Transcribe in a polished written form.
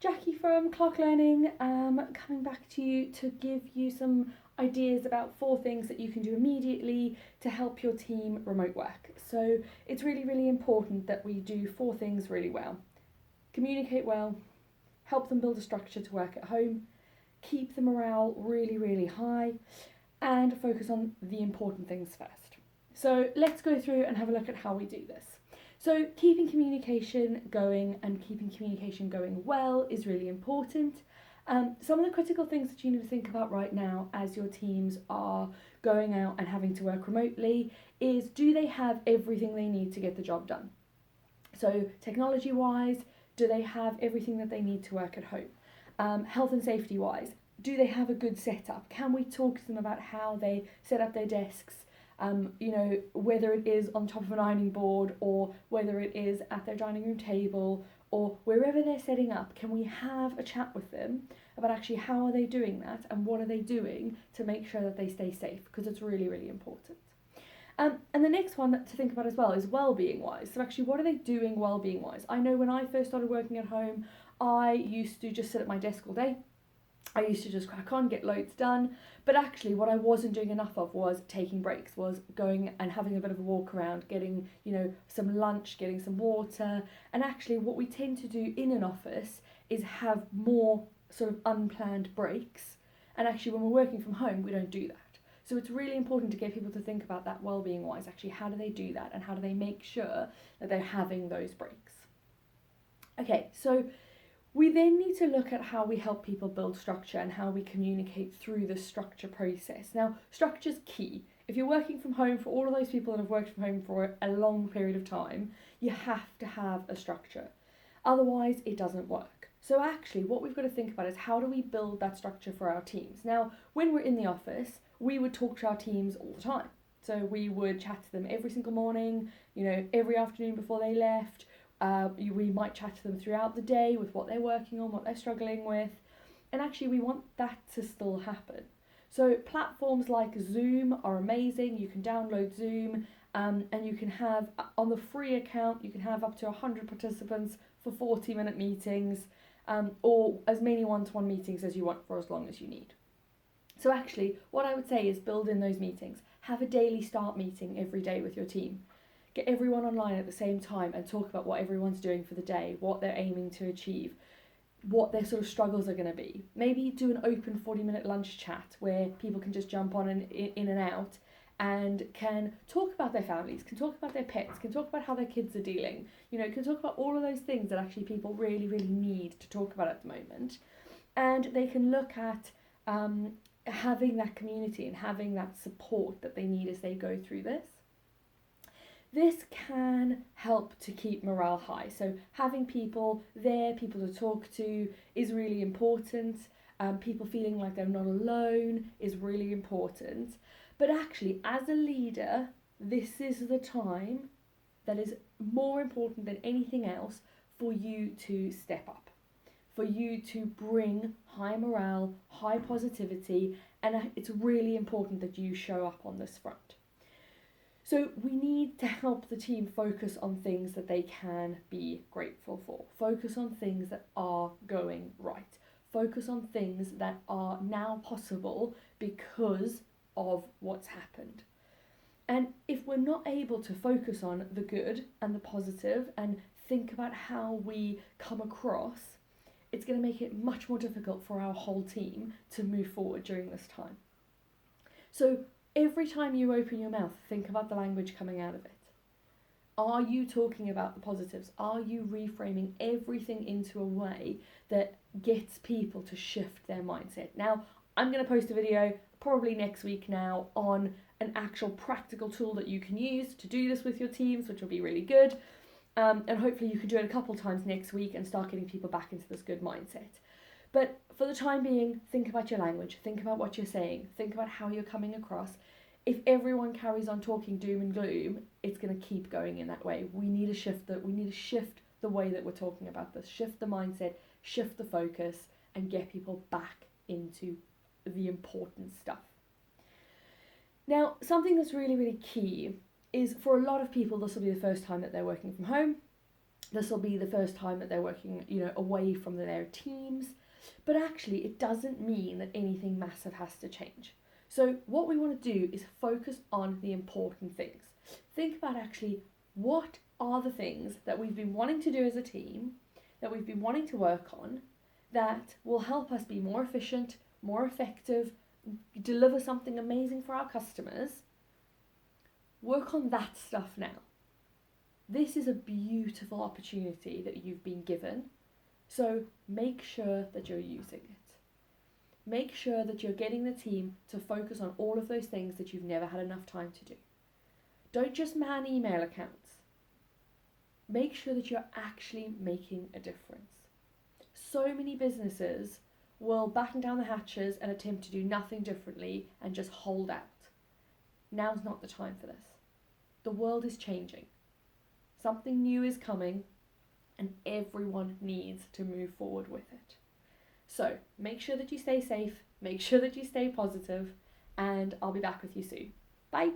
Jackie from Clark Learning, coming back to you to give you some ideas about 4 things that you can do immediately to help your team remote work. So it's really, really important that we do 4 things really well. Communicate well, help them build a structure to work at home, keep the morale really, really high, and focus on the important things first. So let's go through and have a look at how we do this. So keeping communication going and keeping communication going well is really important. Some of the critical things that you need to think about right now as your teams are going out and having to work remotely is, do they have everything they need to get the job done? So technology wise, do they have everything that they need to work at home? Health and safety wise, do they have a good setup? Can we talk to them about how they set up their desks? Whether it is on top of an ironing board or whether it is at their dining room table or wherever they're setting up, can we have a chat with them about actually how are they doing that and what are they doing to make sure that they stay safe, because it's really, really important. And the next one to think about as well is well-being wise. So actually, what are they doing well-being wise? I know when I first started working at home, I used to just sit at my desk all day. I used to just crack on, get loads done. But actually what I wasn't doing enough of was taking breaks, was going and having a bit of a walk around, getting, some lunch, getting some water. And actually what we tend to do in an office is have more sort of unplanned breaks. And actually when we're working from home, we don't do that. So it's really important to get people to think about that well-being wise. Actually, how do they do that and how do they make sure that they're having those breaks? Okay, so we then need to look at how we help people build structure and how we communicate through the structure process. Now, structure's key. If you're working from home, for all of those people that have worked from home for a long period of time, you have to have a structure. Otherwise, it doesn't work. So actually, what we've got to think about is, how do we build that structure for our teams? Now, when we're in the office, we would talk to our teams all the time. So we would chat to them every single morning, every afternoon before they left. We might chat to them throughout the day with what they're working on, what they're struggling with. And actually we want that to still happen. So platforms like Zoom are amazing. You can download Zoom and you can have, on the free account, you can have up to 100 participants for 40-minute meetings, or as many one-to-one meetings as you want for as long as you need. So actually what I would say is, build in those meetings. Have a daily start meeting every day with your team. Get everyone online at the same time and talk about what everyone's doing for the day, what they're aiming to achieve, what their sort of struggles are going to be. Maybe do an open 40-minute lunch chat where people can just jump on and in and out and can talk about their families, can talk about their pets, can talk about how their kids are dealing, can talk about all of those things that actually people really, really need to talk about at the moment. And they can look at having that community and having that support that they need as they go through this. This can help to keep morale high. So having people there, people to talk to, is really important. People feeling like they're not alone is really important. But actually, as a leader, this is the time that is more important than anything else for you to step up, for you to bring high morale, high positivity, and it's really important that you show up on this front. So we need to help the team focus on things that they can be grateful for. Focus on things that are going right. Focus on things that are now possible because of what's happened. And if we're not able to focus on the good and the positive and think about how we come across, it's going to make it much more difficult for our whole team to move forward during this time. So every time you open your mouth, think about the language coming out of it. Are you talking about the positives? Are you reframing everything into a way that gets people to shift their mindset? Now, I'm going to post a video probably next week now on an actual practical tool that you can use to do this with your teams, which will be really good. And hopefully you can do it a couple times next week and start getting people back into this good mindset. But for the time being, think about your language, think about what you're saying, think about how you're coming across. If everyone carries on talking doom and gloom, it's going to keep going in that way. We need to shift the way that we're talking about this, shift the mindset, shift the focus, and get people back into the important stuff. Now, something that's really, really key is, for a lot of people, this will be the first time that they're working from home. This will be the first time that they're working, away from their teams. But actually, it doesn't mean that anything massive has to change. So what we want to do is focus on the important things. Think about actually what are the things that we've been wanting to do as a team, that we've been wanting to work on, that will help us be more efficient, more effective, deliver something amazing for our customers. Work on that stuff now. This is a beautiful opportunity that you've been given, so make sure that you're using it. Make sure that you're getting the team to focus on all of those things that you've never had enough time to do. Don't just man email accounts. Make sure that you're actually making a difference. So many businesses will batten down the hatches and attempt to do nothing differently and just hold out. Now's not the time for this. The world is changing. Something new is coming, and everyone needs to move forward with it. So make sure that you stay safe, make sure that you stay positive, and I'll be back with you soon. Bye.